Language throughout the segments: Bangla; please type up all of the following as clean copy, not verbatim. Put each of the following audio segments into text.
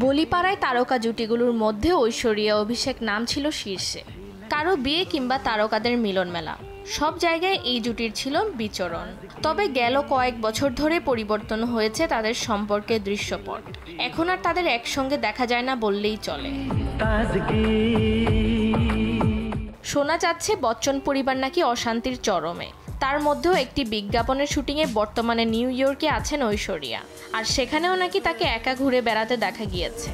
বলিপাড়ায় তারকা জুটিগুলোর মধ্যে ঐশ্বরিয়া অভিষেক নাম ছিল শীর্ষে। কারো বিয়ে কিংবা তারকাদের মিলন মেলা, সব জায়গায় এই জুটির ছিল বিচরণ। তবে গেল কয়েক বছর ধরে পরিবর্তন হয়েছে তাদের সম্পর্কের দৃশ্যপট। এখন আর তাদের একসঙ্গে দেখা যায় না বললেই চলে। শোনা যাচ্ছে বচ্চন পরিবার নাকি অশান্তির চরমে। তার মধ্যেও একটি বিজ্ঞাপনের শুটিংয়ে বর্তমানে নিউ ইয়র্কে আছেন ঐশ্বরিয়া, আর সেখানেও নাকি তাকে একা ঘুরে বেড়াতে দেখা গিয়েছে।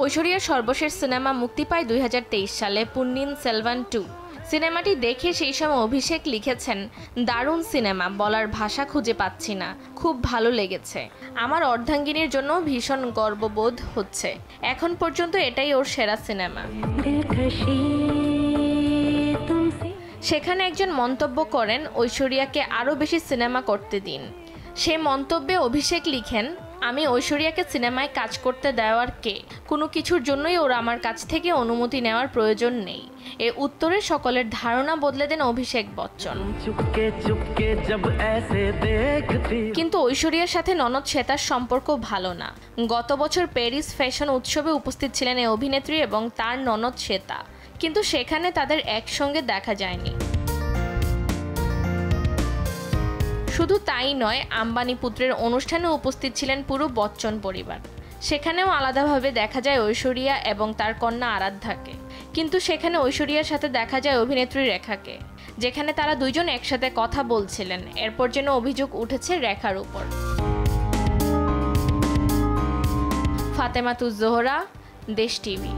ঐশ্বরিয়ার সর্বশেষ সিনেমা মুক্তি পায় 2023 সালে, পুন্নিন সেলভান 2। সিনেমাটি দেখে সেই সময় অভিষেক লিখেছেন, দারুণ সিনেমা, বলার ভাষা খুঁজে পাচ্ছি না, খুব ভালো লেগেছে। আমার অর্ধাঙ্গিনীর জন্য ভীষণ গর্ববোধ হচ্ছে। এখন পর্যন্ত এটাই ওর সেরা সিনেমা। সেখানে একজন মন্তব্য করেন, ঐশ্বরিয়াকে আরও বেশি সিনেমা করতে দিন। সে মন্তব্যে অভিষেক লিখেন, আমি ঐশ্বরিয়াকে সিনেমায় কাজ করতে দেওয়ার কে? কোনো কিছুর জন্যই ওর আমার কাছ থেকে অনুমতি নেওয়ার প্রয়োজন নেই। এ উত্তরে সকলের ধারণা বদলে দেন অভিষেক বচ্চন। কিন্তু ঐশ্বরিয়ার সাথে ননদ শ্বেতার সম্পর্ক ভালো না। গত বছর প্যারিস ফ্যাশন উৎসবে উপস্থিত ছিলেন এই অভিনেত্রী এবং তার ননদ শ্বেতা, কিন্তু সেখানে তাদের একসঙ্গে দেখা যায়নি। শুধু তাই নয়, আম্বানি পুত্রের অনুষ্ঠানে উপস্থিত ছিলেন পুরো বচ্চন পরিবার। সেখানেও আলাদাভাবে দেখা যায় ঐশ্বরিয়া এবং তার কন্যা আরাধ্যাকে, কিন্তু সেখানে ঐশ্বরিয়ার সাথে দেখা যায় অভিনেত্রী রেখাকে, যেখানে তারা দুইজন একসাথে কথা বলছিলেন। এরপর যেন অভিযোগ উঠেছে রেখার উপর। ফাতেমাতুজ জোহরা, দেশ টিভি।